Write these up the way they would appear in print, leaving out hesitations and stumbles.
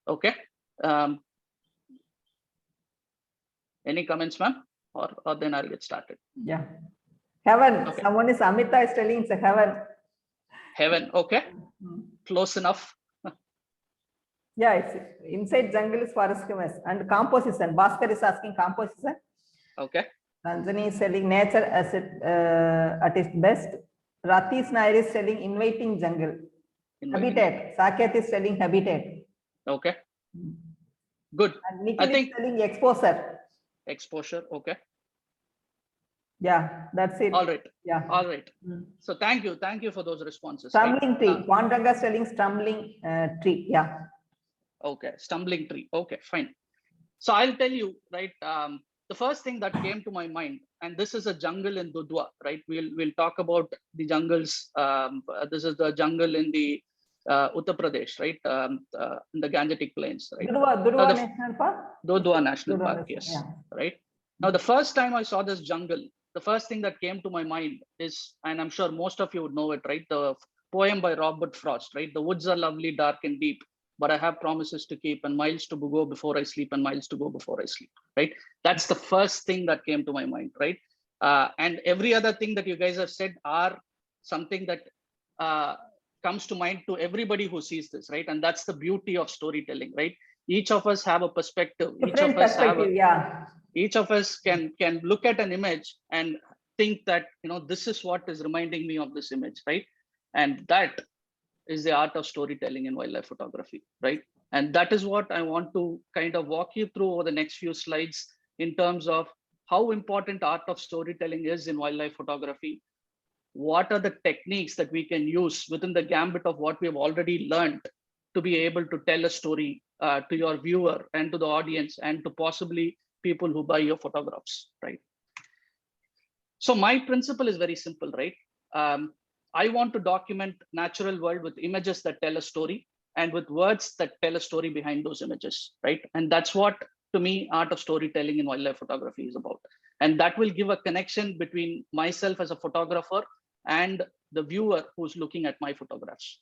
Okay. Any comments, ma'am? Or then I'll get started. Yeah. Heaven. Okay. Someone is Amita is telling it's a heaven. Heaven. Okay. Close enough. Yeah, it's inside jungle is forest and composition. Bhaskar is asking composition. Okay. Ranjani is telling nature as at its best. Ratish Nair is telling inviting jungle. Habitat. Saket is telling habitat. Okay. Good. And Nikhil is telling exposure. Exposure. Okay. Yeah, that's it. All right. Yeah. All right. So thank you. Thank you for those responses. Stumbling tree. Pandanga is telling stumbling tree. Yeah. Okay. Stumbling tree. Okay, fine. So I'll tell you, right? The first thing that came to my mind, and this is a jungle in Dudhwa, right? We'll talk about the jungles. This is the jungle in the Uttar Pradesh, right? In the Gangetic Plains, right? Dudhwa National Park. Dudhwa National Park, yes. Yeah. Right. Now, the first time I saw this jungle, the first thing that came to my mind is, and I'm sure most of you would know it, right? The poem by Robert Frost, right? The woods are lovely, dark and deep, but I have promises to keep and miles to go before I sleep and miles to go before I sleep, right? That's the first thing that came to my mind, right? And every other thing that you guys have said are something that comes to mind to everybody who sees this, right? And that's the beauty of storytelling, right? Each of us have a perspective. Each of us can look at an image and think that, this is what is reminding me of this image, right? And that is the art of storytelling in wildlife photography, right? And that is what I want to kind of walk you through over the next few slides in terms of how important art of storytelling is in wildlife photography. What are the techniques that we can use within the gambit of what we have already learned to be able to tell a story to your viewer and to the audience and to possibly people who buy your photographs, right? So my principle is very simple, right? I want to document natural world with images that tell a story and with words that tell a story behind those images, right? And that's what, to me, art of storytelling in wildlife photography is about. And that will give a connection between myself as a photographer and the viewer who's looking at my photographs.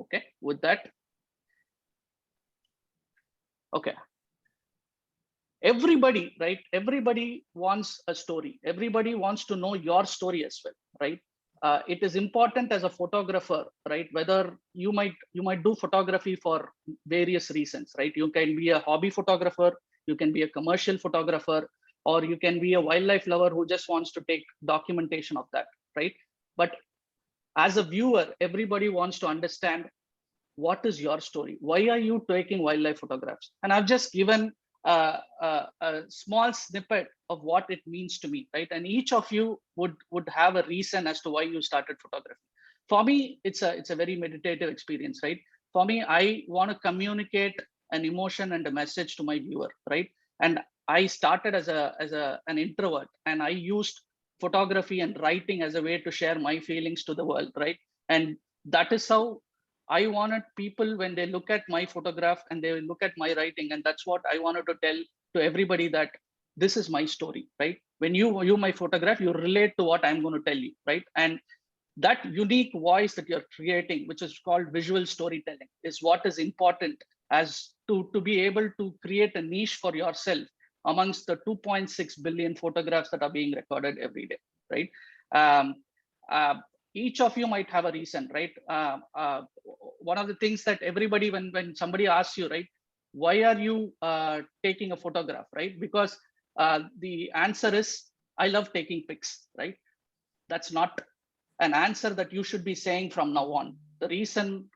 Okay, with that. Okay. Everybody, right? Everybody wants a story. Everybody wants to know your story as well, right? It is important as a photographer, right? Whether you might do photography for various reasons, right? You can be a hobby photographer, you can be a commercial photographer, or you can be a wildlife lover who just wants to take documentation of that, right? But as a viewer, everybody wants to understand, what is your story? Why are you taking wildlife photographs? And I've just given a small snippet of what it means to me, right? And each of you would have a reason as to why you started photography. For me, it's a very meditative experience, right? For me, I want to communicate an emotion and a message to my viewer, right? And I started as an introvert, and I used photography and writing as a way to share my feelings to the world, right? And that is how I wanted people, when they look at my photograph and they look at my writing, and that's what I wanted to tell to everybody, that this is my story, right? When you view my photograph, you relate to what I'm going to tell you, right? And that unique voice that you're creating, which is called visual storytelling, is what is important as to be able to create a niche for yourself amongst the 2.6 billion photographs that are being recorded every day, right? Each of you might have a reason, right? One of the things that everybody, when somebody asks you, right, why are you taking a photograph, right? Because the answer is, I love taking pics, right? That's not an answer that you should be saying from now on. The reason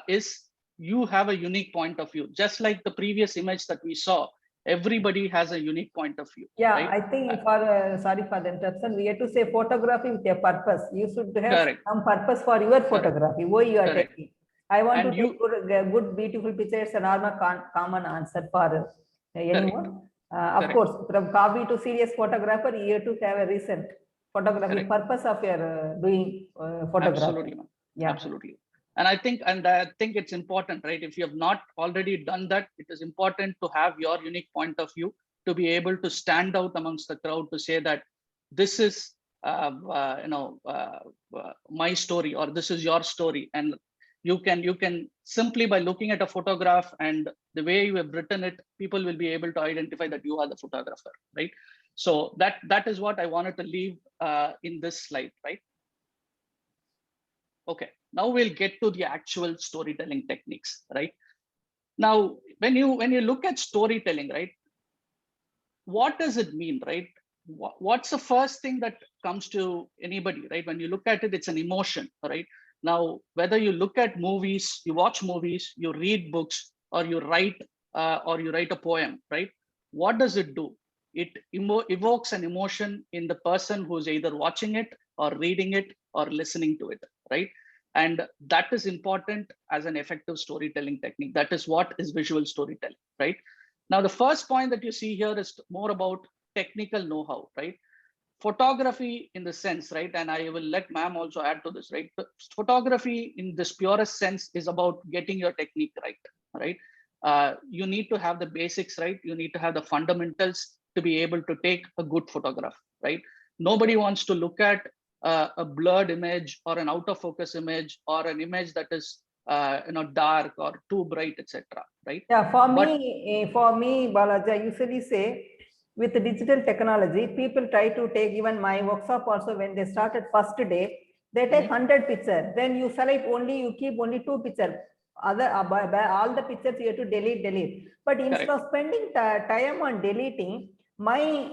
is you have a unique point of view. Just like the previous image that we saw, everybody has a unique point of view. Yeah, right? I think for, sorry for the interruption, we have to say photography with a purpose. You should have Correct. some purpose for your photography, why you are Correct. taking. I want And to take good, beautiful picture. It's a normal, common answer for anyone. Of course, from hobby to serious photographer, you have to have a recent photography purpose of your doing photography. Absolutely, man. Yeah. Absolutely. And I think it's important, right? If you have not already done that, it is important to have your unique point of view, to be able to stand out amongst the crowd, to say that this is my story, or this is your story. And you can simply by looking at a photograph and the way you have written it, people will be able to identify that you are the photographer, right? So that is what I wanted to leave in this slide, right? Okay, now we'll get to the actual storytelling techniques, right? Now, when you look at storytelling, right, what does it mean, right? What's the first thing that comes to anybody, right? When you look at it, it's an emotion, right? Now, whether you look at movies, you watch movies, you read books, or you write a poem, right? What does it do? It evokes an emotion in the person who's either watching it or reading it or listening to it, right? And that is important as an effective storytelling technique. That is what is visual storytelling, right? Now, the first point that you see here is more about technical know-how, right? Photography in the sense, right? And I will let ma'am also add to this, right? But photography in this purest sense is about getting your technique right, right? You need to have the basics, right? You need to have the fundamentals to be able to take a good photograph, right? Nobody wants to look at a blurred image or an out of focus image or an image that is dark or too bright, etc. Right? Yeah, for me, Balaji, I usually say with the digital technology, people try to take, even my workshop also, when they started first day, they take 100 pictures. Then you select only, you keep only 2 pictures. Other all the pictures you have to delete. But instead of spending time on deleting, my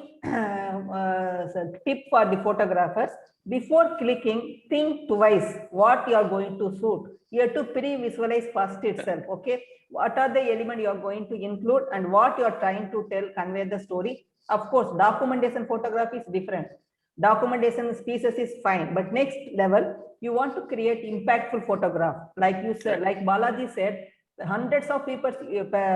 tip for the photographers, before clicking, think twice what you are going to shoot. You have to pre-visualize first itself. Okay, what are the elements you are going to include and what you are trying to convey the story. Of course, documentation photography is different. Documentation species is fine, but next level, you want to create impactful photograph. Like you said, like Balaji said, hundreds of people's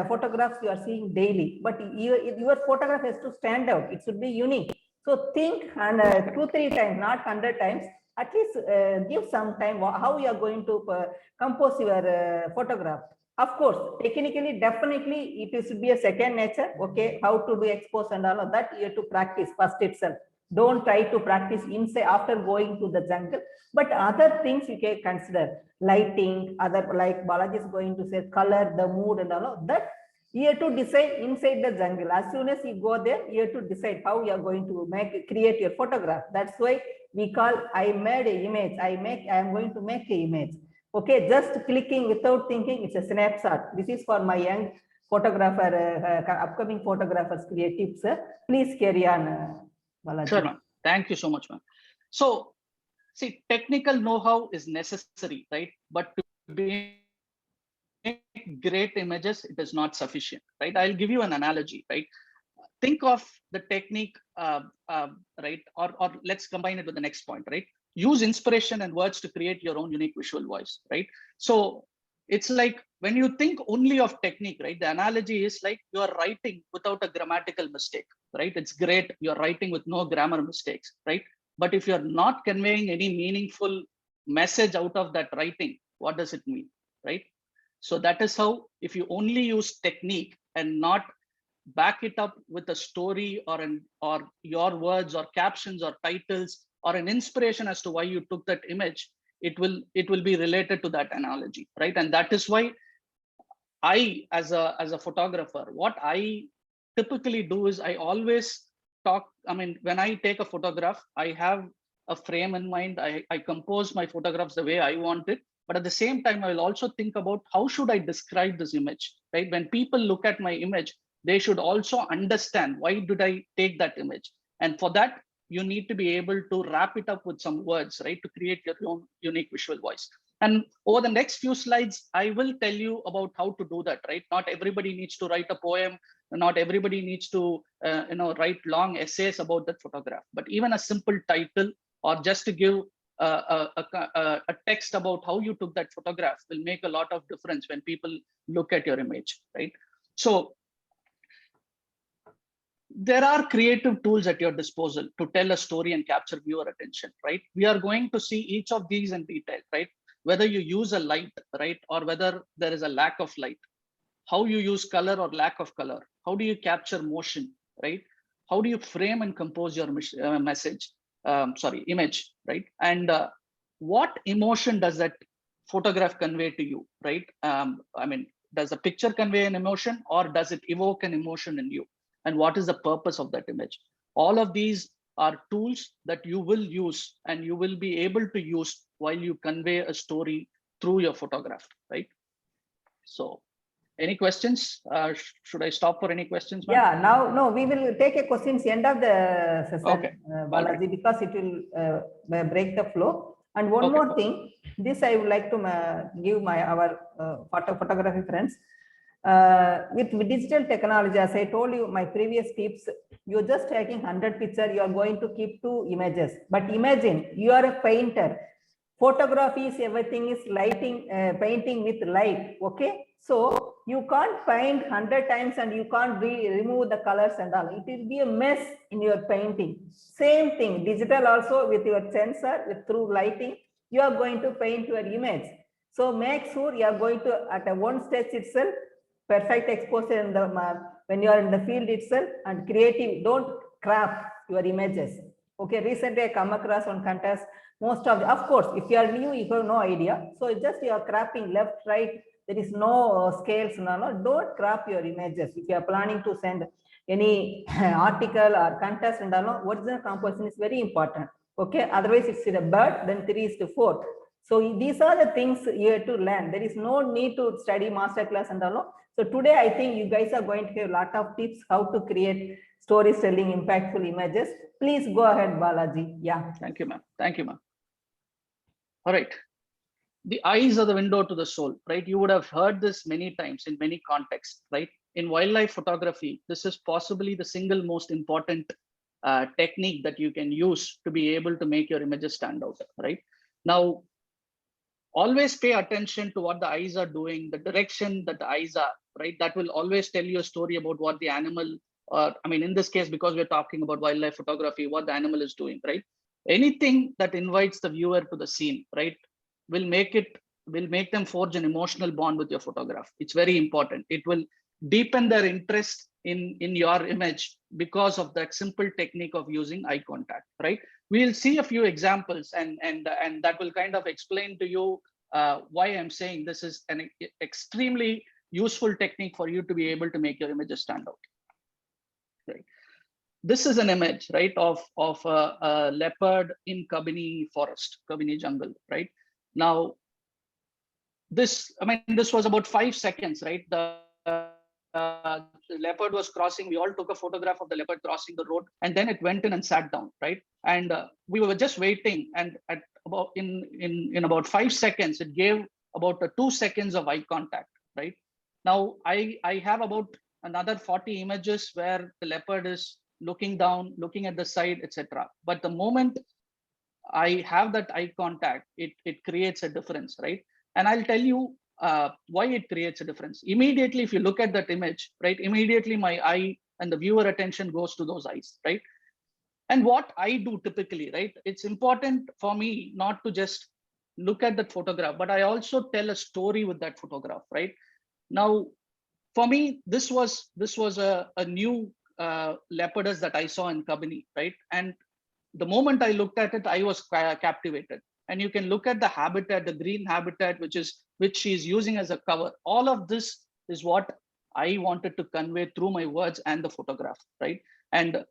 photographs you are seeing daily, but your photograph has to stand out. It should be unique. So think and 2-3 times, not 100 times. At least give some time how you are going to compose your photograph. Of course, technically, definitely, it should be a second nature. Okay, how to do expose and all of that, you have to practice first itself. Don't try to practice inside after going to the jungle. But other things you can consider, lighting, other, like Balaji is going to say, color, the mood and all of that. You have to decide inside the jungle. As soon as you go there, you have to decide how you are going to create your photograph. That's why we call, I made an image. I am going to make an image. Okay, just clicking without thinking, it's a snapshot. This is for my young photographer, upcoming photographers creatives. Please carry on, Balaji. Sure, ma'am. Thank you so much, ma'am. So, see, technical know-how is necessary, right? But to make great images, it is not sufficient, right? I'll give you an analogy, right? Think of the technique, right? Or let's combine it with the next point, right? Use inspiration and words to create your own unique visual voice, right? So it's like when you think only of technique, right? The analogy is like you are writing without a grammatical mistake, right? It's great. You're writing with no grammar mistakes, right? But if you're not conveying any meaningful message out of that writing, what does it mean, right? So that is how, if you only use technique and not back it up with a story or your words or captions or titles or an inspiration as to why you took that image, it will be related to that analogy, right? And that is why I, as a photographer, what I typically do is I always talk. I mean, when I take a photograph, I have a frame in mind. I compose my photographs the way I want it. But at the same time, I will also think about how should I describe this image, right? When people look at my image, they should also understand why did I take that image. And for that, you need to be able to wrap it up with some words, right? To create your own unique visual voice. And over the next few slides, I will tell you about how to do that, right? Not everybody needs to write a poem. Not everybody needs to, write long essays about that photograph. But even a simple title or just to give a text about how you took that photograph will make a lot of difference when people look at your image, right? So there are creative tools at your disposal to tell a story and capture viewer attention, right? We are going to see each of these in detail, right? Whether you use a light, right? Or whether there is a lack of light, how you use color or lack of color, how do you capture motion, right? How do you frame and compose your image, right? And what emotion does that photograph convey to you, right? I mean, does the picture convey an emotion, or does it evoke an emotion in you? And what is the purpose of that image? All of these are tools that you will use and you will be able to use while you convey a story through your photograph, right? So any questions? Should I stop for any questions, ma'am? Yeah, no, we will take a questions end of the session, Okay. Balaji, Right. because it will break the flow. And one more thing, this I would like to give our photography friends. With digital technology, as I told you, my previous tips, you're just taking 100 pictures, you are going to keep 2 images. But imagine you are a painter. Photography is everything is lighting, painting with light. Okay, so you can't paint 100 times and you can't remove the colors and all. It will be a mess in your painting. Same thing, digital also, with your sensor, through lighting, you are going to paint your image. So make sure you are going to, at a one stage itself, perfect exposure in the when you are in the field itself, and creative. Don't crap your images. Okay, recently I come across one contest. Most of course, if you are new, you have no idea. So just you are crapping left, right. There is no scales. No. Don't crop your images. If you are planning to send any article or contest and all, original composition is very important. Okay, otherwise it's a bird, then 3:4. So these are the things you have to learn. There is no need to study masterclass and all. So today I think you guys are going to have a lot of tips how to create storytelling impactful images. Please go ahead, Balaji. Yeah. Thank you, ma'am. Thank you, ma'am. All right. The eyes are the window to the soul, right? You would have heard this many times in many contexts, right? In wildlife photography, this is possibly the single most important technique that you can use to be able to make your images stand out, right? Now, always pay attention to what the eyes are doing, the direction that the eyes are, right? That will always tell you a story about what the animal, or I mean, in this case, because we're talking about wildlife photography, what the animal is doing, right? Anything that invites the viewer to the scene, right, will make them forge an emotional bond with your photograph. It's very important. It will deepen their interest in your image because of that simple technique of using eye contact, right? We'll see a few examples, and that will kind of explain to you why I'm saying this is an extremely useful technique for you to be able to make your images stand out. Right. This is an image, right, of a leopard in Kabini forest, Kabini jungle, right? Now, this was about 5 seconds, right? The leopard was crossing. We all took a photograph of the leopard crossing the road, and then it went in and sat down, right? And we were just waiting, and at about in about 5 seconds, it gave about 2 seconds of eye contact, right? Now I have about another 40 images where the leopard is looking down, looking at the side, etc. But the moment I have that eye contact, it creates a difference, right? And I'll tell you why it creates a difference. Immediately, if you look at that image, right, immediately my eye and the viewer attention goes to those eyes, right? And what I do typically, right, it's important for me not to just look at that photograph, but I also tell a story with that photograph, right? Now, for me, this was a new leopardess that I saw in Kabini, right? And the moment I looked at it, I was captivated. And you can look at the habitat, the green habitat, which she's using as a cover. All of this is what I wanted to convey through my words and the photograph, right? And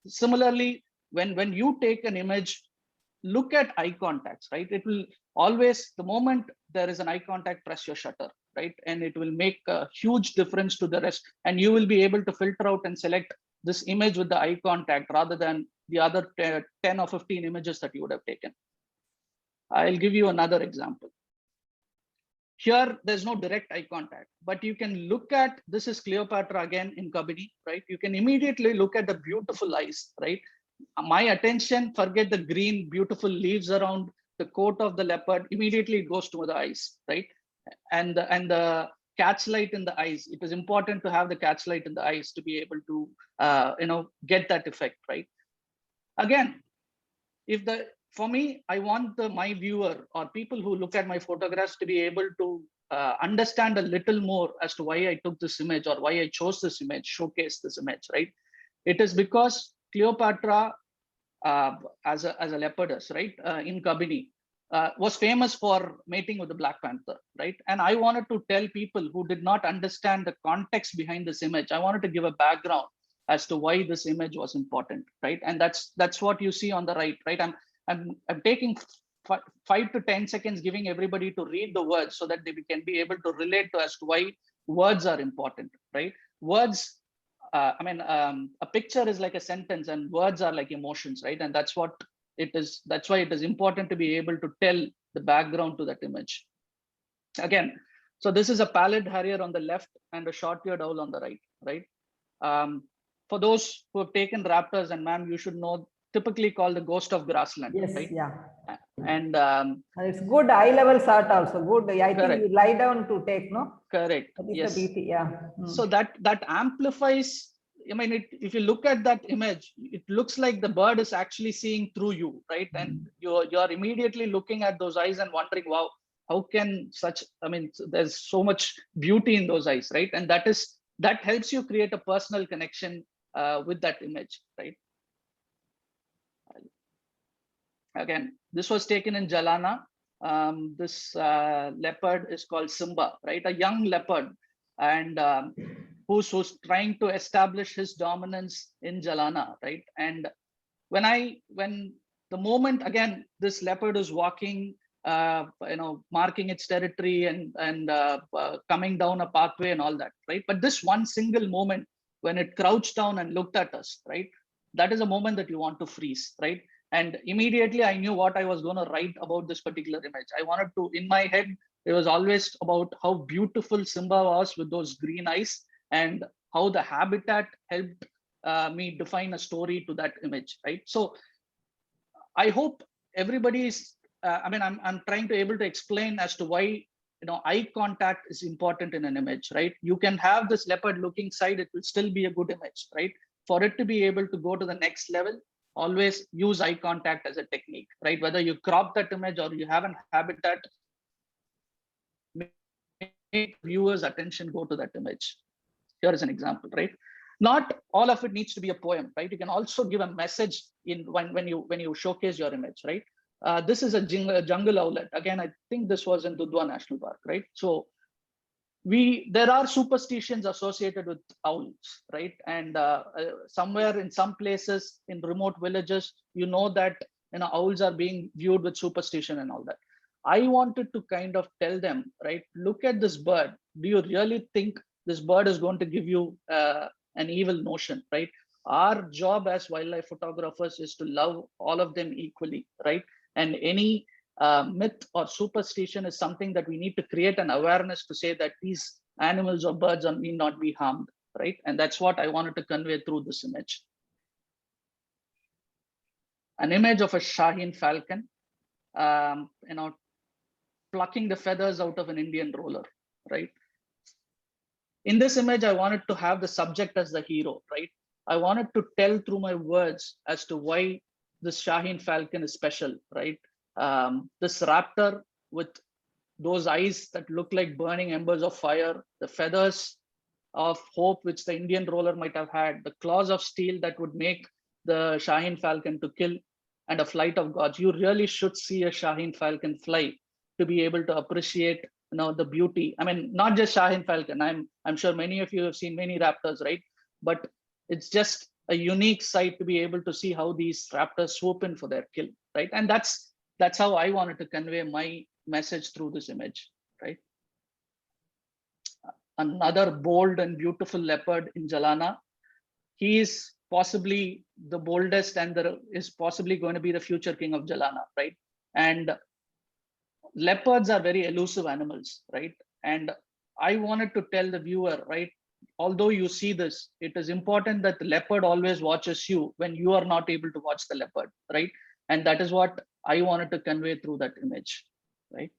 similarly, when you take an image, look at eye contacts, right? It will always, the moment there is an eye contact, press your shutter, right? And it will make a huge difference to the rest. And you will be able to filter out and select this image with the eye contact rather than the other 10 or 15 images that you would have taken. I'll give you another example. Here, there's no direct eye contact, but you can look at, this is Cleopatra again in Kabini, right? You can immediately look at the beautiful eyes, right? My attention, forget the green, beautiful leaves around the coat of the leopard, immediately it goes to the eyes, right? And the catch light in the eyes. It is important to have the catch light in the eyes to be able to, get that effect, right? Again, for me, I want my viewer or people who look at my photographs to be able to understand a little more as to why I took this image or why I chose this image, showcase this image, right? It is because Cleopatra, as a leopardess, right, in Kabini, was famous for mating with the Black Panther, right? And I wanted to tell people who did not understand the context behind this image, I wanted to give a background as to why this image was important, right? And that's what you see on the right, right? I'm taking 5 to 10 seconds, giving everybody to read the words so that they can be able to relate to as to why words are important, right? Words, a picture is like a sentence, and words are like emotions, right? And that's what it is. That's why it is important to be able to tell the background to that image. Again, so this is a pallid harrier on the left and a short-eared owl on the right, right? For those who have taken raptors, and ma'am, you should know, typically called the ghost of grassland, Yes, right? yeah. And it's good eye level shot also. Good. I correct. think you lie down to take, no? Correct. That is Yes. the beauty. Yeah. So that amplifies. I mean, if you look at that image, it looks like the bird is actually seeing through you, right? And you're immediately looking at those eyes and wondering, wow, how can such? I mean, there's so much beauty in those eyes, right? And that helps you create a personal connection with that image, right? Again, this was taken in Jalana. This leopard is called Simba, right? A young leopard, and who's trying to establish his dominance in Jalana, right? And when the moment, again, this leopard is walking, marking its territory and coming down a pathway and all that, right? But this one single moment when it crouched down and looked at us, right? That is a moment that you want to freeze, right? And immediately I knew what I was going to write about this particular image. I wanted to, in my head, it was always about how beautiful Simba was with those green eyes, and how the habitat helped me define a story to that image, right? So I hope everybody is, I'm trying to able to explain as to why, eye contact is important in an image, right? You can have this leopard looking side, it will still be a good image, right? For it to be able to go to the next level, always use eye contact as a technique, right? Whether you crop that image or you have an habitat, make viewers' attention go to that image. Here is an example, right? Not all of it needs to be a poem, right? You can also give a message in when you showcase your image, right? This is a jungle owlet. Again, I think this was in Dudhwa National Park, right? So there are superstitions associated with owls, right? And somewhere in some places in remote villages, that owls are being viewed with superstition and all that. I wanted to kind of tell them, right? Look at this bird. Do you really think this bird is going to give you an evil notion, right? Our job as wildlife photographers is to love all of them equally, right? And any myth or superstition is something that we need to create an awareness to say that these animals or birds need not be harmed, right? And that's what I wanted to convey through this image. An image of a Shaheen falcon, plucking the feathers out of an Indian roller, right? In this image, I wanted to have the subject as the hero, right? I wanted to tell through my words as to why this Shaheen falcon is special, right? This raptor with those eyes that look like burning embers of fire, the feathers of hope which the Indian roller might have had, the claws of steel that would make the Shaheen falcon to kill, and a flight of gods. You really should see a Shaheen falcon fly to be able to appreciate the beauty. I mean, not just Shaheen falcon. I'm sure many of you have seen many raptors, right? But it's just a unique sight to be able to see how these raptors swoop in for their kill, right? And that's how I wanted to convey my message through this image, right? Another bold and beautiful leopard in Jalana. He is possibly the boldest and is possibly going to be the future king of Jalana, right? And leopards are very elusive animals, right? And I wanted to tell the viewer, right? Although you see this, it is important that the leopard always watches you when you are not able to watch the leopard, right? And that is what I wanted to convey through that image, right?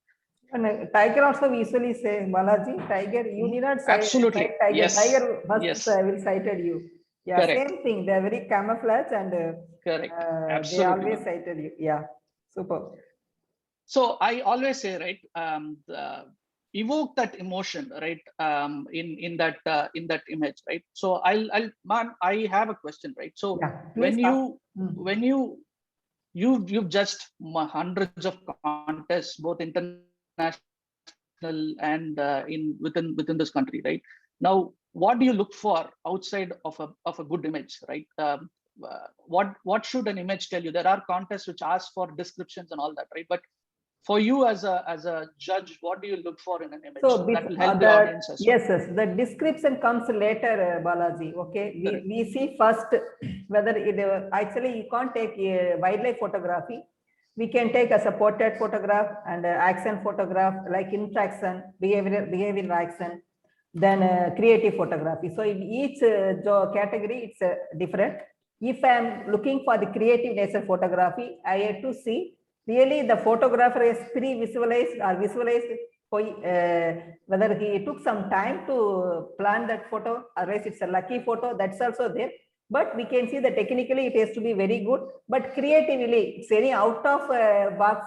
And tiger also we usually say, Balaji, tiger, you need not sight, absolutely sight tiger. Yes. Tiger first Yes. Will sighted you. Yeah, correct. Same thing. They're very camouflage and correct. They always sighted you. Yeah, super. So I always say, right, evoke that emotion, right, in that image, right? So I have a question, right? So yeah, when you you've judged hundreds of contests, both international and within this country, right? Now, what do you look for outside of a good image, right? What should an image tell you? There are contests which ask for descriptions and all that, right? But for you as a judge, what do you look for in an image? So that will help the audience as well. Yes, the description comes later, Balaji. Okay, we see first whether it actually you can't take a wildlife photography. We can take as a portrait photograph and action photograph, like interaction, behavioral action, then creative photography. So in each category, it's different. If I'm looking for the creative nature photography, I have to see really the photographer is pre-visualized or visualized whether he took some time to plan that photo, otherwise it's a lucky photo, that's also there. But we can see that technically it has to be very good, but creatively it's any out of box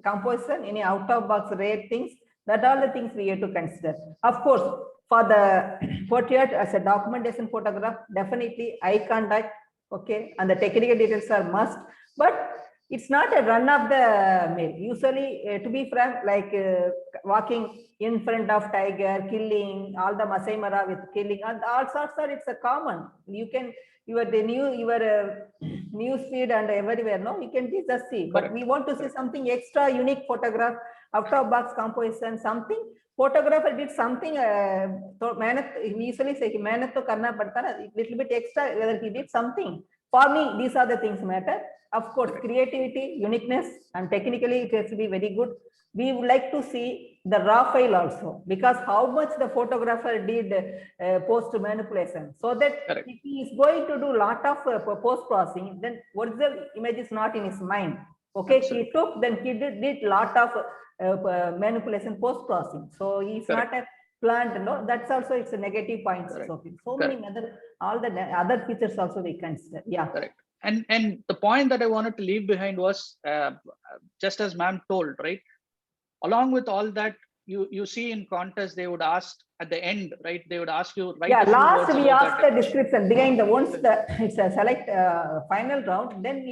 composition, any out of box rare things, that all the things we have to consider. Of course, for the portrait as a documentation photograph, definitely eye contact, okay, and the technical details are must, but it's not a run of the mill. Usually, to be frank, like walking in front of tiger, killing, all the Masai Mara with killing, and all sorts of, it's a common. You can, your news feed and everywhere, no, you can just see. But we want to see something extra unique photograph, out of box composition, something. Photographer did something, we usually say, mehnat to karna padta na, little bit extra, whether he did something. For me, these are the things matter. Of course, creativity, uniqueness, and technically it has to be very good. We would like to see the raw file also, because how much the photographer did post manipulation, so that if he is going to do a lot of post processing, then original image is not in his mind. Okay, he took, then he did lot of manipulation post processing, so he's not a planned. No, that's also it's a negative point. So many other, all the other features also we consider. Yeah, correct. And the point that I wanted to leave behind was just as ma'am told, right? Along with all that, you see in contests, they would ask at the end, right? They would ask you, right? Yeah, last we ask the description behind the once the it's a select final round, then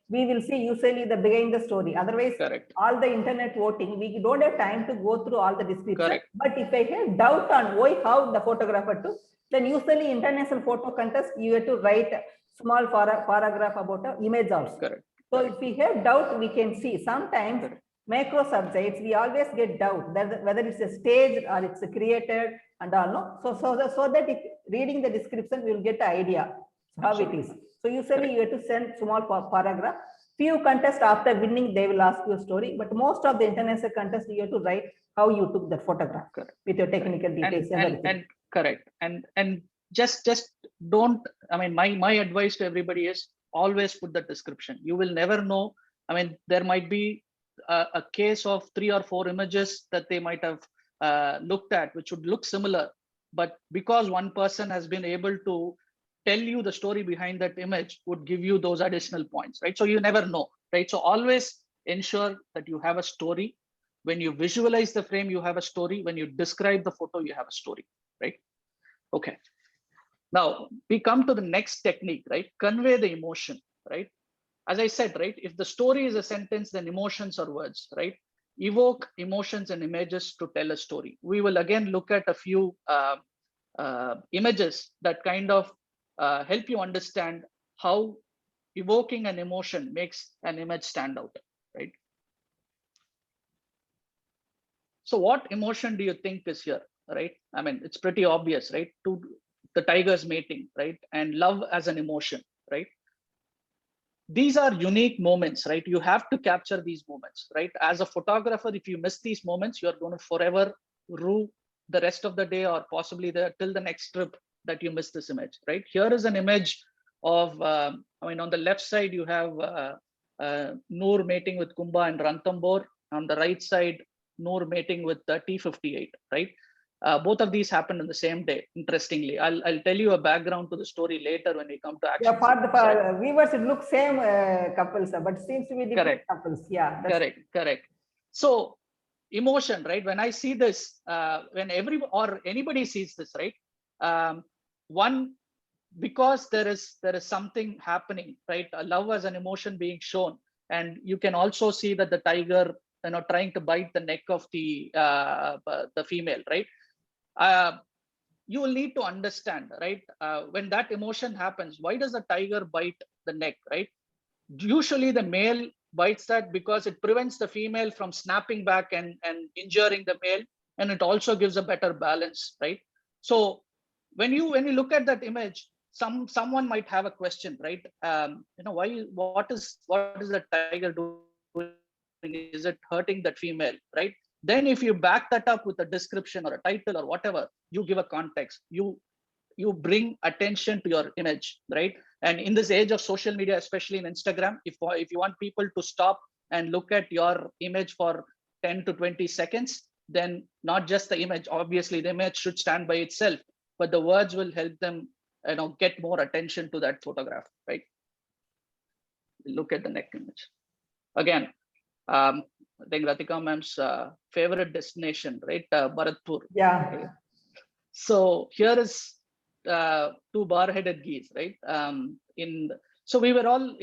we will see usually the behind the story. Otherwise, all the internet voting, we don't have time to go through all the description. But if I have doubt on why, how the photographer took, then usually international photo contest, you have to write small paragraph about the image also. So if we have doubt, we can see sometimes macro subjects, we always get doubt that whether it's a staged or it's a created and all. No, so that if reading the description, we will get the idea how it is. So usually you have to send small paragraph. Few contests after winning, they will ask you a story, but most of the international contests, you have to write how you took that photograph with your technical details. And correct. And just don't, I mean, my advice to everybody is always put the description. You will never know. I mean, there might be a case of 3 or 4 images that they might have looked at, which would look similar, but because one person has been able to tell you the story behind that image, would give you those additional points, right? So you never know, right? So always ensure that you have a story. When you visualize the frame, you have a story. When you describe the photo, you have a story, right? Okay. Now we come to the next technique, right? Convey the emotion, right? As I said, right, if the story is a sentence, then emotions are words, right? Evoke emotions and images to tell a story. We will again look at a few images that kind of help you understand how evoking an emotion makes an image stand out, right? So what emotion do you think is here, right? I mean, it's pretty obvious, right? To the tigers mating, right? And love as an emotion, right? These are unique moments, right? You have to capture these moments, right? As a photographer, if you miss these moments, you're going to forever rue the rest of the day, or possibly till the next trip that you miss this image, right? Here is an image of, I mean, on the left side, you have Noor mating with Kumba and Ranthambore. On the right side, Noor mating with the T58, right? Both of these happened on the same day. Interestingly, I'll tell you a background to the story later when we come to action. Yeah, for viewers, it looks same couples, but seems to be different couples. Yeah, correct. So emotion, right? When I see this, when anybody sees this, right? because there is something happening, right? Love as an emotion being shown, and you can also see that the tiger, trying to bite the neck of the female, right? You will need to understand, right? When that emotion happens, why does the tiger bite the neck, right? Usually the male bites that because it prevents the female from snapping back and injuring the male, and it also gives a better balance, right? So when you look at that image, someone might have a question, right? What is the tiger doing? Is it hurting that female, right? Then if you back that up with a description or a title or whatever, you give a context, you bring attention to your image, right? And in this age of social media, especially in Instagram, if you want people to stop and look at your image for 10 to 20 seconds, then not just the image, obviously the image should stand by itself, but the words will help them, get more attention to that photograph, right? Look at the neck image. Again, I think Ratika ma'am's favorite destination, right? Bharatpur. Yeah. Okay. So here is two bar-headed geese, right? So we were all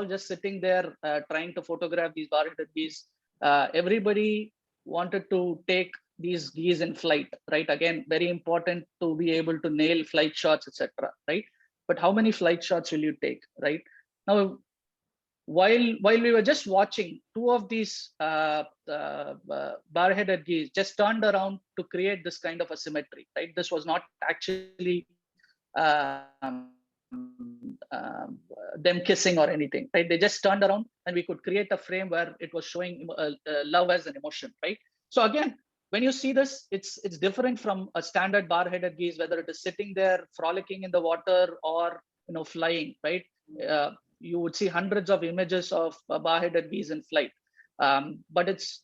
just sitting there trying to photograph these bar-headed geese. Everybody wanted to take these geese in flight, right? Again, very important to be able to nail flight shots, etc., right? But how many flight shots will you take, right? Now, while we were just watching, two of these bar-headed geese just turned around to create this kind of a symmetry, right? This was not actually them kissing or anything, right? They just turned around and we could create a frame where it was showing love as an emotion, right? So again, when you see this, it's different from a standard bar-headed geese, whether it is sitting there frolicking in the water or flying, right? You would see hundreds of images of bar-headed geese in flight, but it's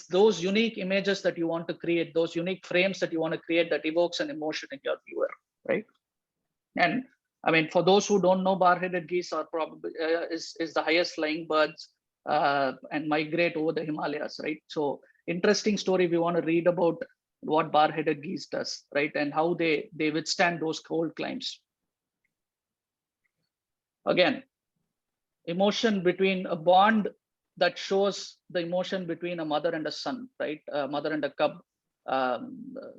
those unique images that you want to create, those unique frames that you want to create, that evokes an emotion in your viewer, right? And I mean, for those who don't know, bar-headed geese are probably is the highest flying birds and migrate over the Himalayas, right? So interesting story. We want to read about what bar-headed geese does, right, and how they withstand those cold climes. Again, emotion between a bond that shows the emotion between a mother and a son, right? A mother and a cub.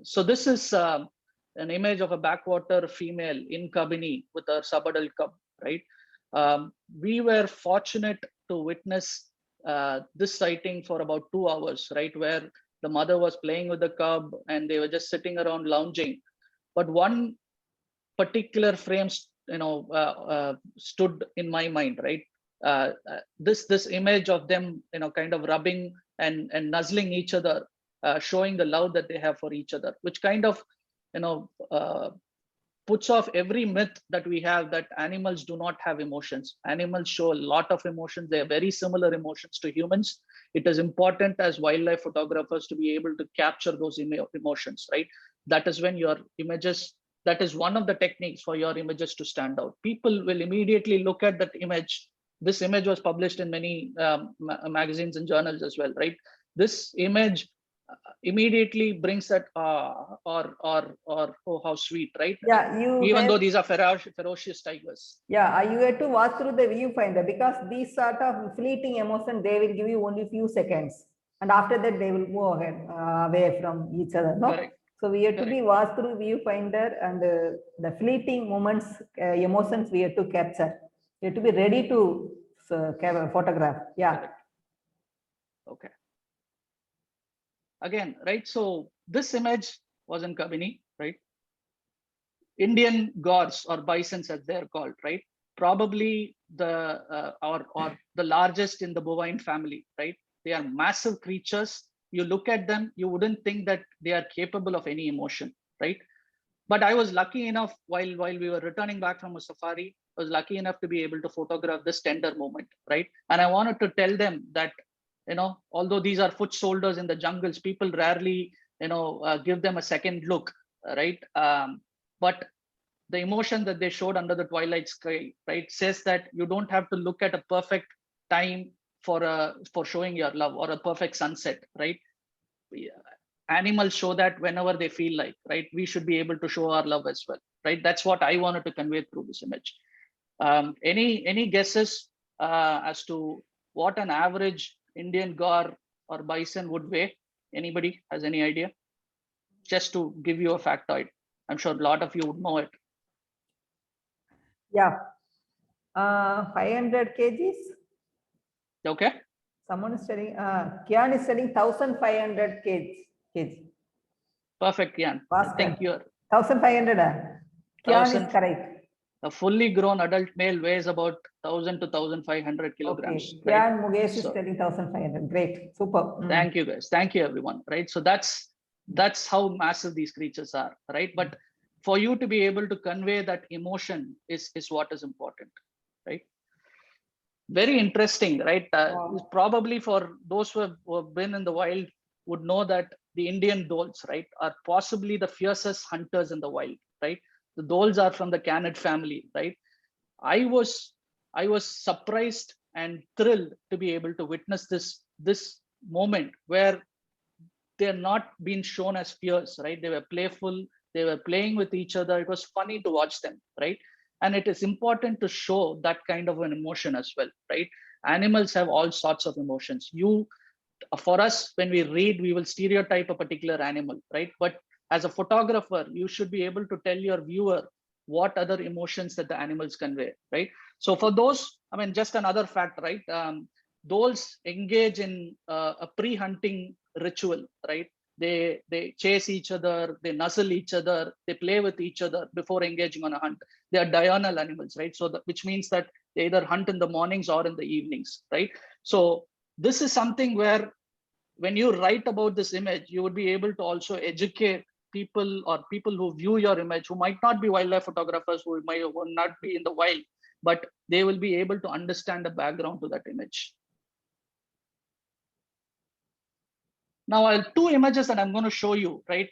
So this is an image of a backwater female in Kabini with her sub-adult cub, right? We were fortunate to witness this sighting for about 2 hours, right? Where the mother was playing with the cub and they were just sitting around lounging. But one particular frame stood in my mind, right? This image of them kind of rubbing and nuzzling each other, showing the love that they have for each other, which kind of puts off every myth that we have that animals do not have emotions. Animals show a lot of emotions. They are very similar emotions to humans. It is important as wildlife photographers to be able to capture those emotions, right? That is when your images, that is one of the techniques for your images to stand out. People will immediately look at that image. This image was published in many magazines and journals as well, right? This image immediately brings that or oh, how sweet, right? Yeah, even though these are ferocious tigers. Yeah, you have to watch through the viewfinder, because these sort of fleeting emotion, they will give you only few seconds, and after that they will move ahead away from each other. No, correct. So we have to be watched through viewfinder, and the fleeting moments, emotions we have to capture. You have to be ready to photograph. Yeah. Correct. Okay. Again, right? So this image was in Kabini, right? Indian gods or bisons, as they're called, right? Probably the or the largest in the bovine family, right? They are massive creatures. You look at them, you wouldn't think that they are capable of any emotion, right? But I was lucky enough while we were returning back from a safari, I was lucky enough to be able to photograph this tender moment, right? And I wanted to tell them that, although these are foot soldiers in the jungles, people rarely, give them a second look, right? But the emotion that they showed under the twilight sky, right, says that you don't have to look at a perfect time for showing your love or a perfect sunset, right? animals show that whenever they feel like, right? We should be able to show our love as well, right? That's what I wanted to convey through this image. Any guesses as to what an average Indian gaur or bison would weigh? Anybody has any idea? Just to give you a factoid. I'm sure a lot of you would know it. Yeah. 500 kgs. Okay. Someone is telling, Kian is telling 1500 kg. Perfect, Kian. I think you're 1500. Kian is correct. A fully grown adult male weighs about 1000 to 1500 kilograms. Okay. Kian Mugesh is telling 1500. Great. Super. Thank you, guys. Thank you, everyone. Right. So that's how massive these creatures are, right? But for you to be able to convey that emotion is what is important, right? Very interesting, right? Wow. Probably for those who have been in the wild would know that the Indian dholes, right, are possibly the fiercest hunters in the wild, right? The dholes are from the canid family, right? I was surprised and thrilled to be able to witness this moment where they're not being shown as fierce, right? They were playful, they were playing with each other. It was funny to watch them, right? And it is important to show that kind of an emotion as well, right? Animals have all sorts of emotions. For us, when we read, we will stereotype a particular animal, right? But as a photographer, you should be able to tell your viewer what other emotions that the animals convey, right? So for those, I mean, just another fact, right? Dholes engage in a pre-hunting ritual, right? They chase each other, they nuzzle each other, they play with each other before engaging on a hunt. They are diurnal animals, right? So which means that they either hunt in the mornings or in the evenings, right? So this is something where when you write about this image, you would be able to also educate people or people who view your image, who might not be wildlife photographers, who might not be in the wild, but they will be able to understand the background to that image. Now, I have two images that I'm going to show you, right?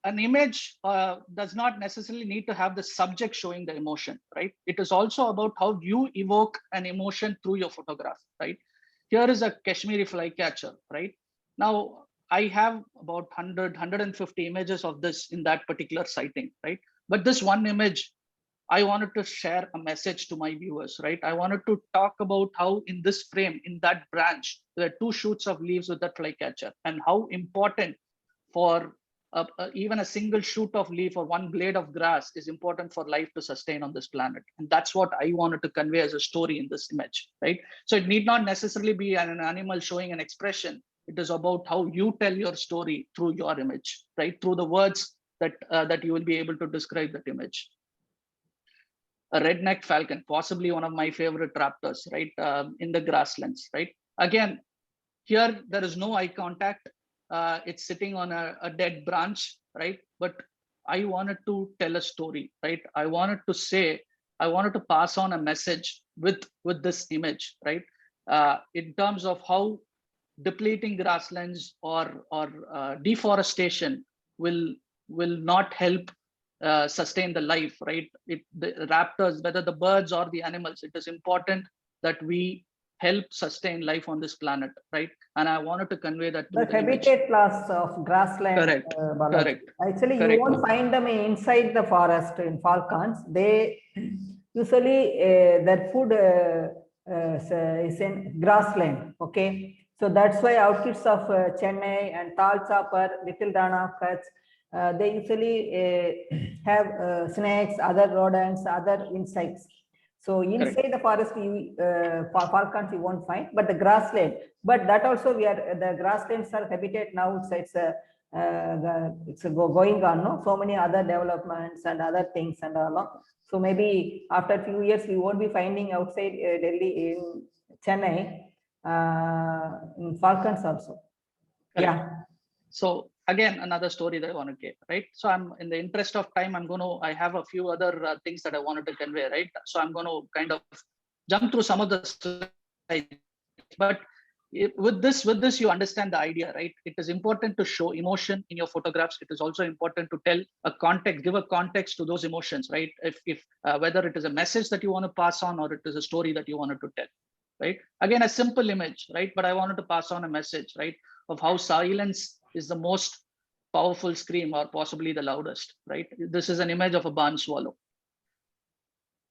An image does not necessarily need to have the subject showing the emotion, right? It is also about how you evoke an emotion through your photograph, right? Here is a Kashmiri flycatcher, right? Now, I have about 150 images of this in that particular sighting, right? But this one image, I wanted to share a message to my viewers, right? I wanted to talk about how in this frame, in that branch, there are two shoots of leaves with that flycatcher, and how important for even a single shoot of leaf or one blade of grass is important for life to sustain on this planet. And that's what I wanted to convey as a story in this image, right? So it need not necessarily be an animal showing an expression. It is about how you tell your story through your image, right? Through the words that you will be able to describe that image. A red-necked falcon, possibly one of my favorite raptors, right? In the grasslands, right? Again, here there is no eye contact. It's sitting on a dead branch, right? But I wanted to tell a story, right? I wanted to pass on a message with this image, right? In terms of how depleting grasslands or deforestation will not help sustain the life, right? The raptors, whether the birds or the animals, it is important that we help sustain life on this planet, right? And I wanted to convey that the habitat loss of grassland. Correct. Correct. Actually, Correct. You won't find them inside the forest in falcons. They usually their food is in grassland. Okay, so that's why outfits of Chennai and Tal Chopper, Little Dana, Kutch, they usually have snakes, other rodents, other insects. So inside Correct. The forest, falcons you won't find, but the grassland. But that also the grasslands are habitat now. It's going on. No, so many other developments and other things and all. So maybe after a few years, we won't be finding outside Delhi in Chennai in falcons also. Correct. Yeah. So again, another story that I want to get, right? So I'm in the interest of time, I have a few other things that I wanted to convey, right? So I'm going to kind of jump through some of the slides, but with this, you understand the idea, right? It is important to show emotion in your photographs. It is also important to tell a context, give a context to those emotions, right? If whether it is a message that you want to pass on or it is a story that you wanted to tell, right? Again, a simple image, right? But I wanted to pass on a message, right? Of how silence is the most powerful scream or possibly the loudest, right? This is an image of a barn swallow.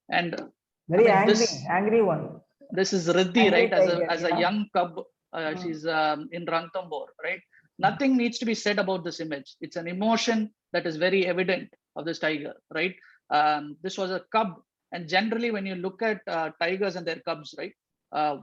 And very I mean, angry one. This is Riddhi, Angry right? tiger, As a young cub, she's in Ranthambore, right? Nothing needs to be said about this image. It's an emotion that is very evident of this tiger, right? This was a cub, and generally, when you look at tigers and their cubs, right,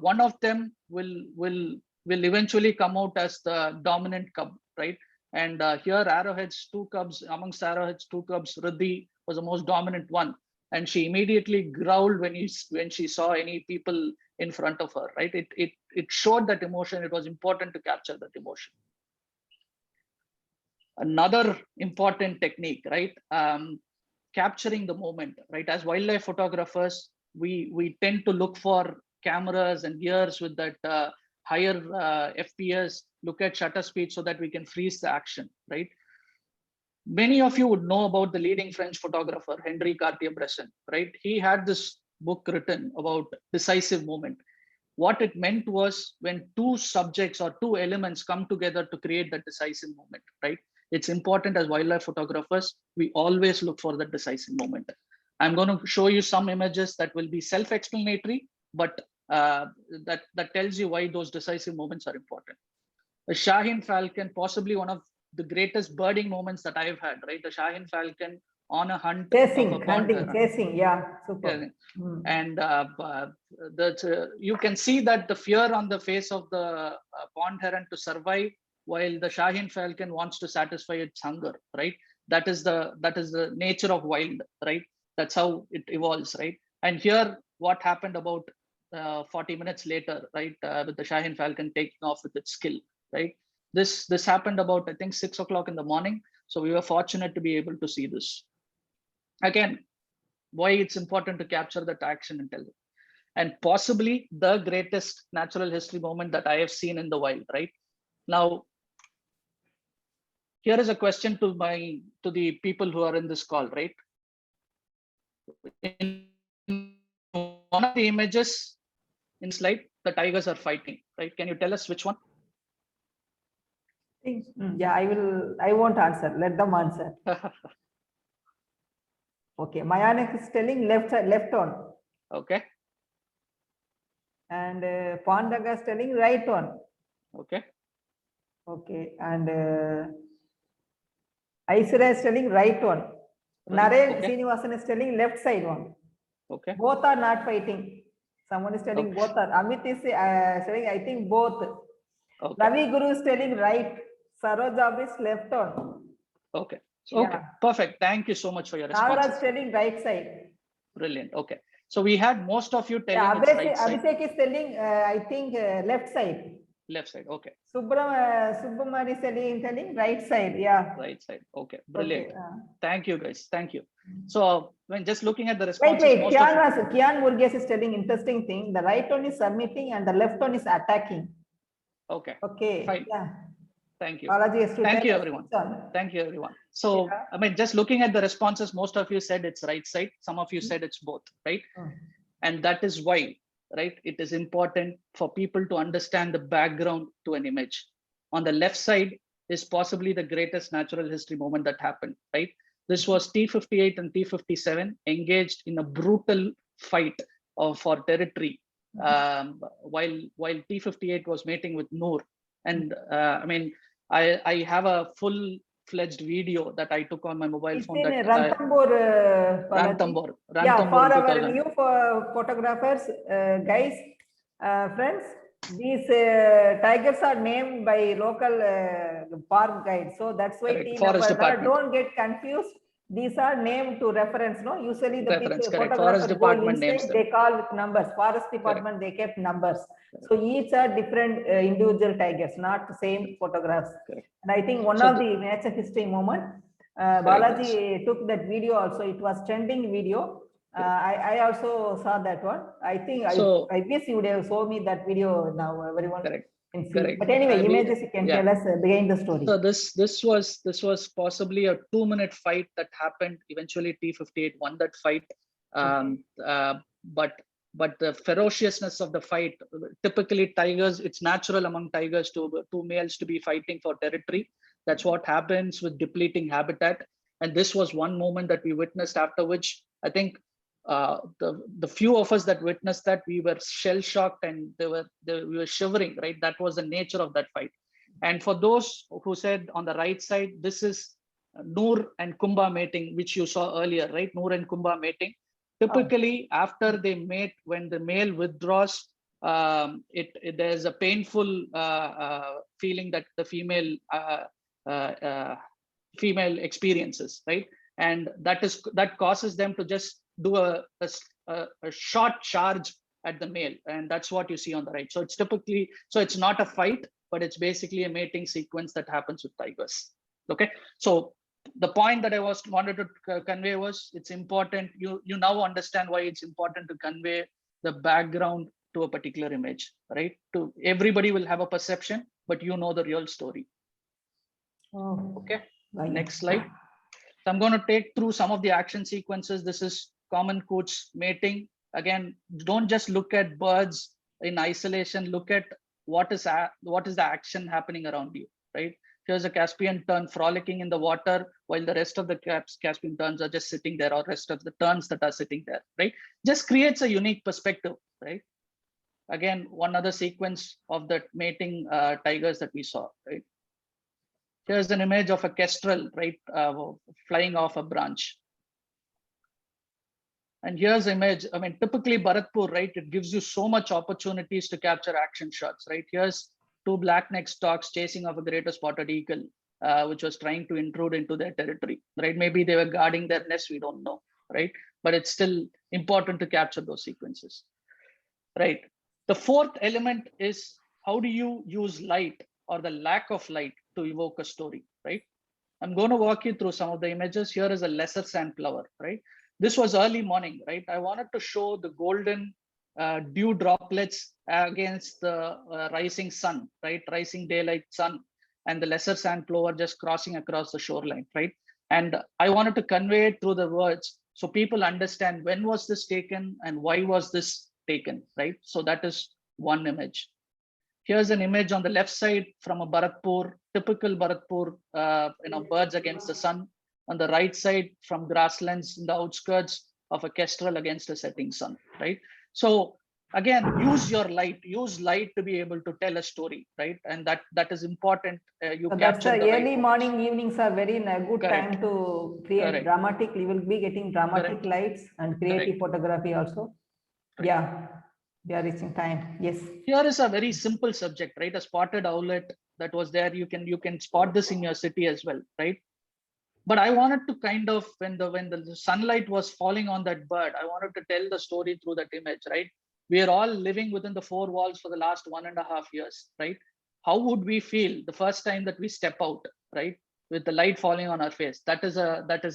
one of them will eventually come out as the dominant cub, right? And here, Arrowhead's two cubs, amongst Arrowhead's two cubs, Riddhi was the most dominant one, and she immediately growled when she saw any people in front of her, right? It showed that emotion. It was important to capture that emotion. Another important technique, right? Capturing the moment, right? As wildlife photographers, we tend to look for cameras and gears with that higher FPS, look at shutter speed so that we can freeze the action, right? Many of you would know about the leading French photographer, Henri Cartier-Bresson, right? He had this book written about decisive moment. What it meant was when two subjects or two elements come together to create that decisive moment, right? It's important as wildlife photographers, we always look for that decisive moment. I'm going to show you some images that will be self-explanatory, but that tells you why those decisive moments are important. The Shaheen Falcon, possibly one of the greatest birding moments that I've had, right? The Shaheen Falcon on a hunt. Chasing, yeah, super. Yeah. And you can see that the fear on the face of the pond heron to survive, while the Shaheen Falcon wants to satisfy its hunger, right? That is the nature of wild, right? That's how it evolves, right? And here, what happened about 40 minutes later, right? With the Shaheen Falcon taking off with its skill, right? This happened about, I think, 6 o'clock in the morning. So we were fortunate to be able to see this. Again, why it's important to capture that action and tell it. And possibly the greatest natural history moment that I have seen in the wild, right? Now, here is a question to the people who are in this call, right? In one of the images in slide, the tigers are fighting, right? Can you tell us which one? Yeah, I won't answer. Let them answer. Okay, Mayanak is telling left on. Okay. And Pandaga is telling right on. Okay. Okay, and Aisra is telling right on. Right. Naren Okay. Srinivasan is telling left side one. Okay. Both are not fighting. Someone is telling Okay. both are. Amit is telling, I think both. Okay. Ravi Guru is telling right. Sarojab is left on. Okay. Okay. Yeah. Perfect. Thank you so much for your response. Nagaraj is telling right side. Brilliant. Okay. So we had most of you telling it's right side. Abhishek is telling, I think, left side. Left side. Okay. Subramani is telling right side. Yeah. Right side. Okay. Brilliant. Okay. Thank you, guys. Thank you. So when just looking at the responses, wait. Kian Murges is telling interesting thing. The right one is submitting and the left one is attacking. Okay. Okay. Fine. Yeah. Thank you. Thank you, everyone. Thank you, everyone. So, yeah. I mean, just looking at the responses, most of you said it's right side. Some of you said it's both, right? And that is why, right? It is important for people to understand the background to an image. On the left side is possibly the greatest natural history moment that happened, right? This was T-58 and T-57 engaged in a brutal fight for territory, while T-58 was mating with Noor. And I mean, I have a full-fledged video that I took on my mobile phone. That Ranthambore. Yeah, for our new photographers, guys, friends, these tigers are named by local park guides. So that's why Forest Department. Don't get confused. These are named to reference, no? Usually the Forest Department names they call with numbers. Forest Department, they kept numbers. So each are different individual tigers, not the same photographs. And I think one of the natural history moment, Balaji took that video also. It was trending video. I also saw that one. I think I wish you would have shown me that video now. Everyone can see. But anyway, images you can tell us behind the story. So this was possibly a 2-minute fight that happened. Eventually, T-58 won that fight. But the ferociousness of the fight, typically tigers, it's natural among tigers to two males to be fighting for territory. That's what happens with depleting habitat. And this was one moment that we witnessed, after which I think the few of us that witnessed that, we were shell shocked and we were shivering, right? That was the nature of that fight. And for those who said on the right side, this is Noor and Kumbha mating, which you saw earlier, right? Noor and Kumbha mating. Typically, after they mate, when the male withdraws, there's a painful feeling that the female experiences, right? And that causes them to just do a short charge at the male, and that's what you see on the right. So it's typically, so it's not a fight, but it's basically a mating sequence that happens with tigers. Okay, so the point that I wanted to convey was, it's important, you now understand why it's important to convey the background to a particular image, right? To everybody will have a perception, but you know the real story. Okay, next slide. So I'm going to take through some of the action sequences. This is common coots mating. Again, don't just look at birds in isolation. Look at what is the action happening around you, right? Here's a Caspian tern frolicking in the water, while the rest of the Caspian terns are just sitting there, or rest of the terns that are sitting there, right? Just creates a unique perspective, right? Again, one other sequence of the mating tigers that we saw, right? Here's an image of a kestrel, right, flying off a branch. And here's an image, I mean, typically Bharatpur, right, it gives you so much opportunities to capture action shots, right? Here's two black-necked storks chasing off a greater spotted eagle, which was trying to intrude into their territory, right? Maybe they were guarding their nest, we don't know, right? But it's still important to capture those sequences, right? The fourth element is, how do you use light or the lack of light to evoke a story, right? I'm going to walk you through some of the images. Here is a lesser sandflower, right? This was early morning, right? I wanted to show the golden dew droplets against the rising sun, right? Rising daylight sun, and the lesser sandflower just crossing across the shoreline, right? And I wanted to convey it through the words so people understand when was this taken and why was this taken, right? So that is one image. Here's an image on the left side from a Bharatpur, typical Bharatpur, birds against the sun. On the right side from grasslands in the outskirts of a kestrel against a setting sun, right? So again, use light to be able to tell a story, right? And that is important. So that's the early morning, evenings are very good time to create dramatic. You will be getting dramatic lights and creative photography also. Yeah. We are reaching time. Yes. Here is a very simple subject, right? A spotted owlet that was there. You can spot this in your city as well, right? But I wanted to kind of, when the sunlight was falling on that bird, I wanted to tell the story through that image, right? We are all living within the four walls for the last 1.5 years, right? How would we feel the first time that we step out, right? With the light falling on our face. That is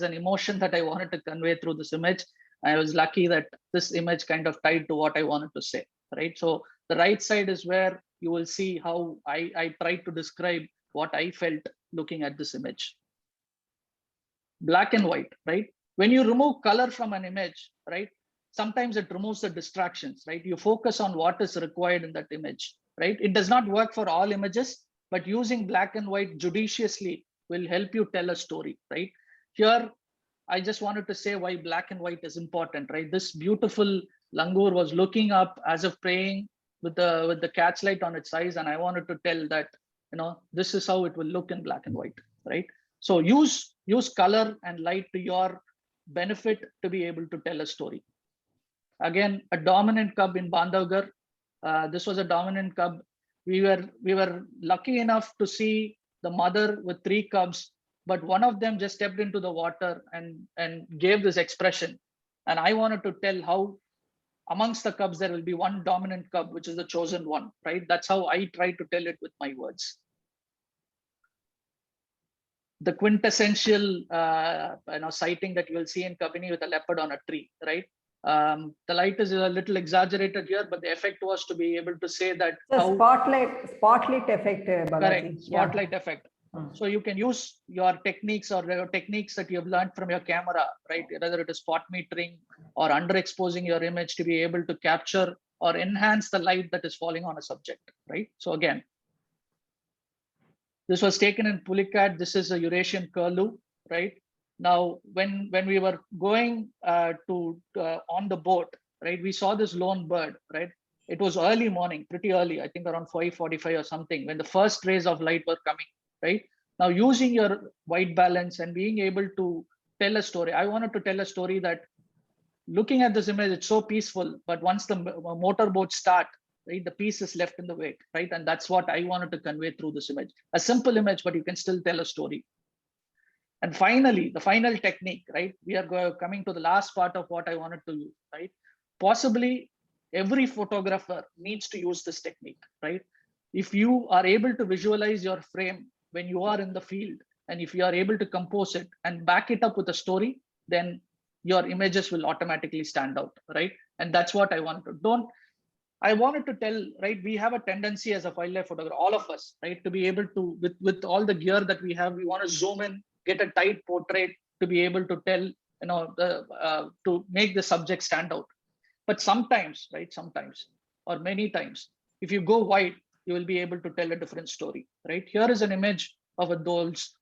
an emotion that I wanted to convey through this image. I was lucky that this image kind of tied to what I wanted to say, right? So the right side is where you will see how I tried to describe what I felt looking at this image. Black and white, right? When you remove color from an image, right? Sometimes it removes the distractions, right? You focus on what is required in that image, right? It does not work for all images, but using black and white judiciously will help you tell a story, right? Here, I just wanted to say why black and white is important, right? This beautiful langur was looking up as if praying with the catch light on its eyes. And I wanted to tell that, this is how it will look in black and white, right? So use color and light to your benefit to be able to tell a story. Again, a dominant cub in Bandhavgarh. This was a dominant cub. We were lucky enough to see the mother with 3 cubs, but one of them just stepped into the water and gave this expression. And I wanted to tell how amongst the cubs, there will be one dominant cub, which is the chosen one, right? That's how I try to tell it with my words. The quintessential sighting that you will see in Kabini with a leopard on a tree, right? The light is a little exaggerated here, but the effect was to be able to say that the spotlight effect, Balaji. Correct, spotlight effect. So you can use your techniques or your techniques that you have learned from your camera, right? Whether it is spot metering or underexposing your image to be able to capture or enhance the light that is falling on a subject, right? So again, This was taken in Pulicat. This is a Eurasian curlew, right? Now, when we were going on the boat, right, we saw this lone bird, right? It was early morning, pretty early, I think around 5:45 or something, when the first rays of light were coming, right? Now, using your white balance and being able to tell a story, I wanted to tell a story that looking at this image, it's so peaceful, but once the motorboats start, right, the peace is left in the wake, right? And that's what I wanted to convey through this image. A simple image, but you can still tell a story. And finally, the final technique, right? We are coming to the last part of what I wanted to use, right? Possibly every photographer needs to use this technique, right? If you are able to visualize your frame when you are in the field, and if you are able to compose it and back it up with a story, then your images will automatically stand out, right? And that's what I wanted to. I wanted to tell, right? We have a tendency as a wildlife photographer, all of us, right, to be able to, with all the gear that we have, we want to zoom in, get a tight portrait to be able to tell, to make the subject stand out. But sometimes, right, sometimes, or many times, if you go wide, you will be able to tell a different story, right? Here is an image of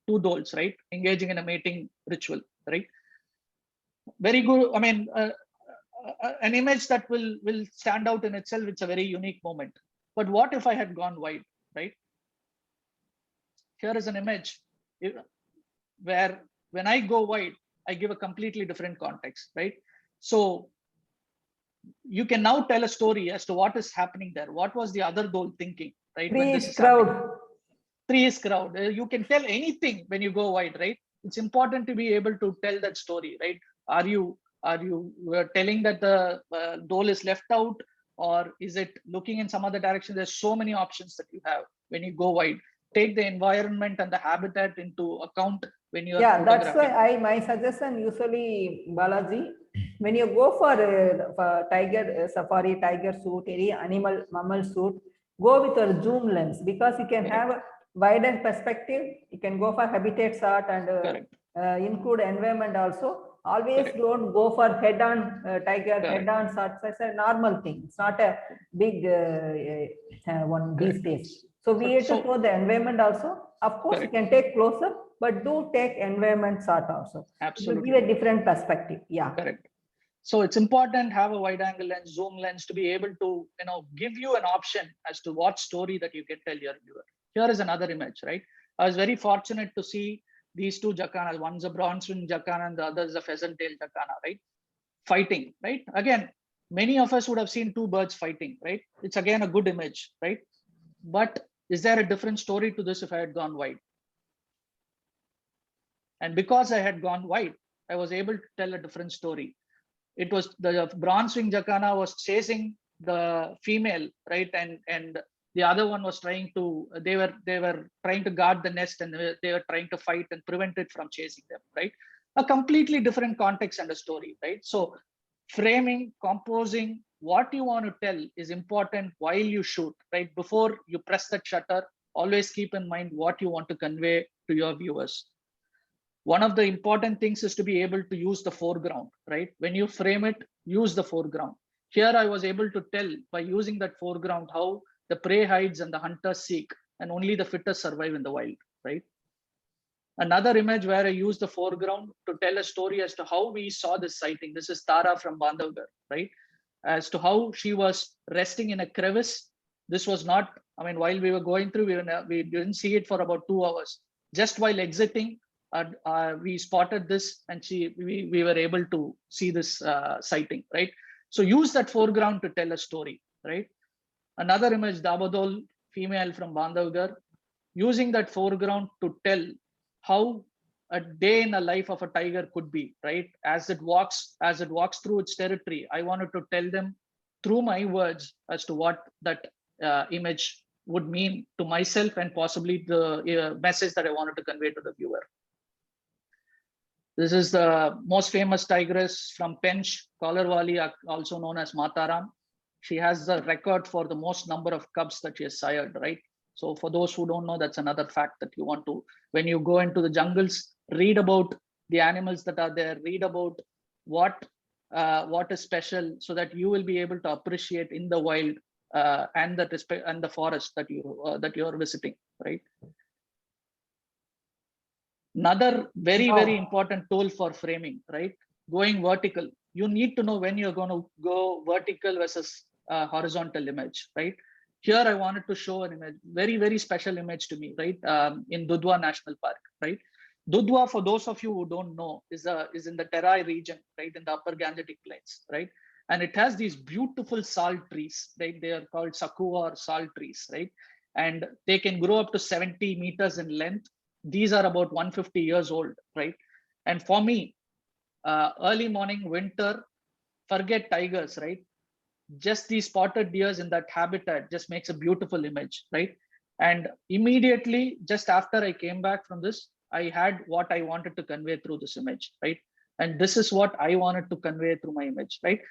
two dholes, right, engaging in a mating ritual, right? Very good. I mean, an image that will stand out in itself. It's a very unique moment. But what if I had gone wide, right? Here is an image where when I go wide, I give a completely different context, right? So you can now tell a story as to what is happening there. What was the other dhole thinking, right? When this is crowd. Trees crowd. You can tell anything when you go wide, right? It's important to be able to tell that story, right? Are you telling that the dhole is left out, or is it looking in some other direction? There's so many options that you have when you go wide. Take the environment and the habitat into account when you're that's why my suggestion usually, Balaji, when you go for tiger safari, tiger shoot, any mammal shoot, go with a zoom lens, because you can have a wider perspective. You can go for habitat shot and include environment also. Always don't go for head-on tiger, head-on shot. It's a normal thing. It's not a big one these days. So we have to show the environment also. Of course, you can take closer, but do take environment shot also. Absolutely. It will give a different perspective. Yeah. Correct. So it's important to have a wide angle lens, zoom lens, to be able to, give you an option as to what story that you can tell your viewer. Here is another image, right? I was very fortunate to see these two jacanas. One's a bronze-winged jacana and the other is a pheasant-tailed jacana, right? Fighting, right? Again, many of us would have seen two birds fighting, right? It's again a good image, right? But is there a different story to this if I had gone wide? And because I had gone wide, I was able to tell a different story. It was the bronze-winged jacana was chasing the female, right? And the other one was trying to, they were trying to guard the nest, and they were trying to fight and prevent it from chasing them, right? A completely different context and a story, right? So framing, composing, what you want to tell is important while you shoot, right? Before you press that shutter, always keep in mind what you want to convey to your viewers. One of the important things is to be able to use the foreground, right? When you frame it, use the foreground. Here I was able to tell by using that foreground how the prey hides and the hunters seek, and only the fittest survive in the wild, right? Another image where I used the foreground to tell a story as to how we saw this sighting. This is Tara from Bandhavgarh, right? As to how she was resting in a crevice. This was not, I mean, while we were going through, we didn't see it for about 2 hours. Just while exiting, we spotted this, and we were able to see this sighting, right? So use that foreground to tell a story, right? Another image, Dabadol female from Bandhavgarh, using that foreground to tell how a day in the life of a tiger could be, right? As it walks through its territory, I wanted to tell them through my words as to what that image would mean to myself, and possibly the message that I wanted to convey to the viewer. This is the most famous tigress from Pench, Kalarwali, also known as Mataram. She has the record for the most number of cubs that she has sired, right? So for those who don't know, that's another fact that you want to, when you go into the jungles, read about the animals that are there, read about what is special, so that you will be able to appreciate in the wild and the forest that you are visiting, right? Another very, Wow. very important tool for framing, right? Going vertical. You need to know when you're going to go vertical versus horizontal image, right? Here, I wanted to show an image, very, very special image to me, right? In Dudhwa National Park, right? Dudhwa, for those of you who don't know, is in the Terai region, right? In the Upper Gangetic Plains, right? And it has these beautiful sal trees, right? They are called sakua or sal trees, right? And they can grow up to 70 meters in length. These are about 150 years old, right? And for me, early morning, winter, forget tigers, right? Just these spotted deers in that habitat just makes a beautiful image, right? And immediately, just after I came back from this, I had what I wanted to convey through this image, right? And this is what I wanted to convey through my image, right?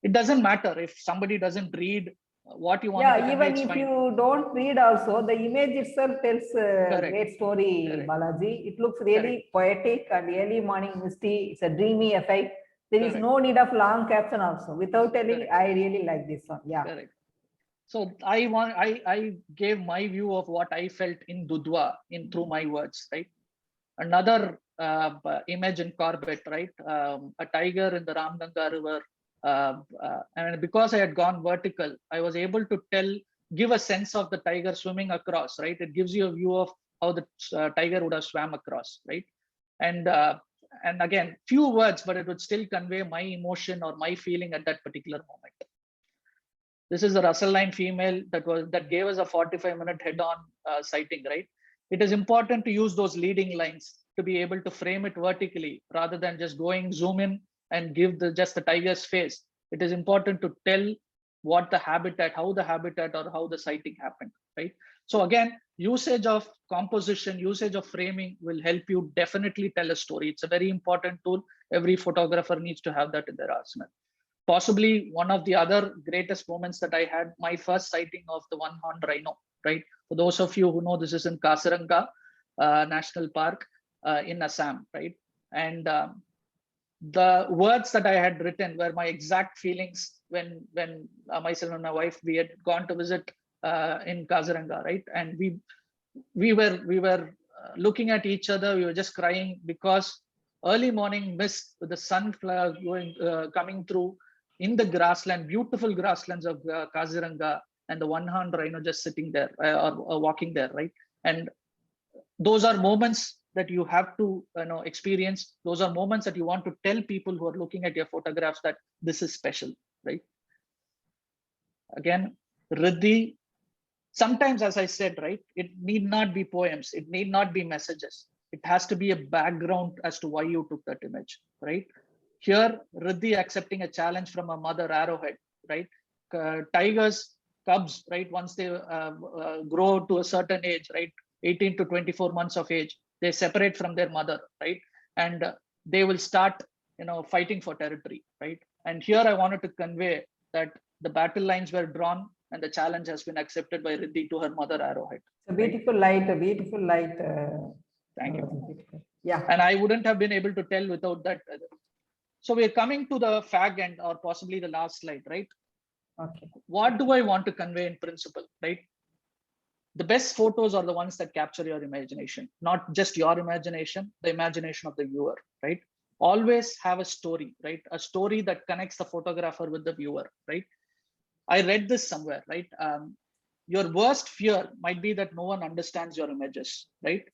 It doesn't matter if somebody doesn't read what you want to convey. Even if you don't read also, the image itself tells a Correct. great story, Correct. Balaji. It looks really poetic and early morning misty. It's a dreamy effect. There is Correct. no need of long caption also. Without telling, Correct. I really like this one. Yeah. Correct. So I gave my view of what I felt in Dudhwa through my words, right? Another image in Corbett, right? A tiger in the Ramganga River. And because I had gone vertical, I was able to give a sense of the tiger swimming across, right? It gives you a view of how the tiger would have swam across, right? And again, few words, but it would still convey my emotion or my feeling at that particular moment. This is a Russell line female that gave us a 45-minute head-on sighting, right? It is important to use those leading lines to be able to frame it vertically rather than just zoom in and give just the tiger's face. It is important to tell what the habitat, how the habitat or how the sighting happened, right? So again, usage of composition, usage of framing will help you definitely tell a story. It's a very important tool. Every photographer needs to have that in their arsenal. Possibly one of the other greatest moments that I had, my first sighting of the one-horned rhino, right? For those of you who know, this is in Kaziranga National Park in Assam, right? And the words that I had written were my exact feelings when myself and my wife, we had gone to visit in Kaziranga, right? And we were looking at each other. We were just crying because early morning mist with the sunflower coming through in the grassland, beautiful grasslands of Kaziranga, and the one-horned rhino just sitting there or walking there, right? And those are moments that you have to experience. Those are moments that you want to tell people who are looking at your photographs that this is special, right? Again, Riddhi, sometimes, as I said, right, it need not be poems. It need not be messages. It has to be a background as to why you took that image, right? Here, Riddhi accepting a challenge from a mother arrowhead, right? Tigers, cubs, right? Once they grow to a certain age, right? 18 to 24 months of age, they separate from their mother, right? And they will start, fighting for territory, right? And here I wanted to convey that the battle lines were drawn and the challenge has been accepted by Riddhi to her mother arrowhead. A beautiful light, a beautiful light. Thank you. Yeah. And I wouldn't have been able to tell without that. So we're coming to the fag end, or possibly the last slide, right? Okay. What do I want to convey in principle, right? The best photos are the ones that capture your imagination, not just your imagination, the imagination of the viewer, right? Always have a story, right? A story that connects the photographer with the viewer, right? I read this somewhere, right? Your worst fear might be that no one understands your images, right?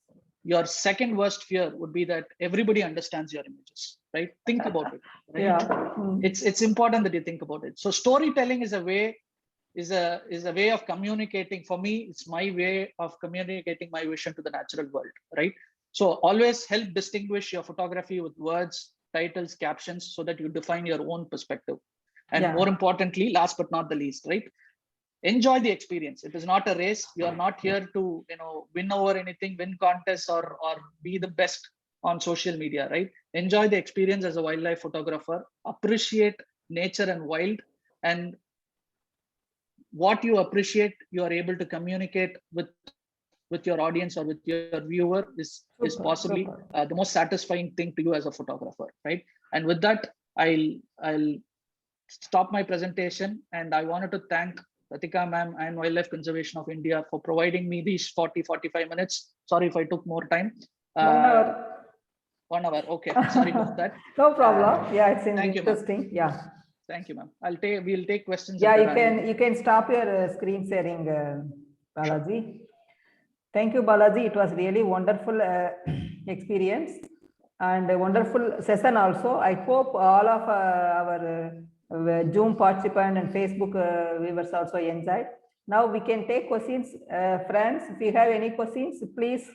Your second worst fear would be that everybody understands your images, right? Think about it, right? Yeah. It's important that you think about it. So storytelling is a way of communicating. For me, it's my way of communicating my vision to the natural world, right? So always help distinguish your photography with words, titles, captions, so that you define your own perspective. And more importantly, last but not the least, right? Enjoy the experience. It is not a race. You are not here to, win over anything, win contests or be the best on social media, right? Enjoy the experience as a wildlife photographer, appreciate nature and wild, and what you appreciate, you are able to communicate with your audience or with your viewer is possibly the most satisfying thing to you as a photographer, right? And with that, I'll stop my presentation, and I wanted to thank Ratika ma'am and Wildlife Conservation of India for providing me these 40-45 minutes. Sorry if I took more time. 1 hour. 1 hour. Okay. Sorry about that. No problem. Yeah, it's Thank you, interesting. Yeah. Thank you, ma'am. We'll take questions. Yeah, you can stop your screen sharing, Balaji. Sure. Thank you, Balaji. It was really wonderful experience and a wonderful session also. I hope all of our Zoom participant and Facebook viewers also enjoyed. Now we can take questions. Friends, if you have any questions, please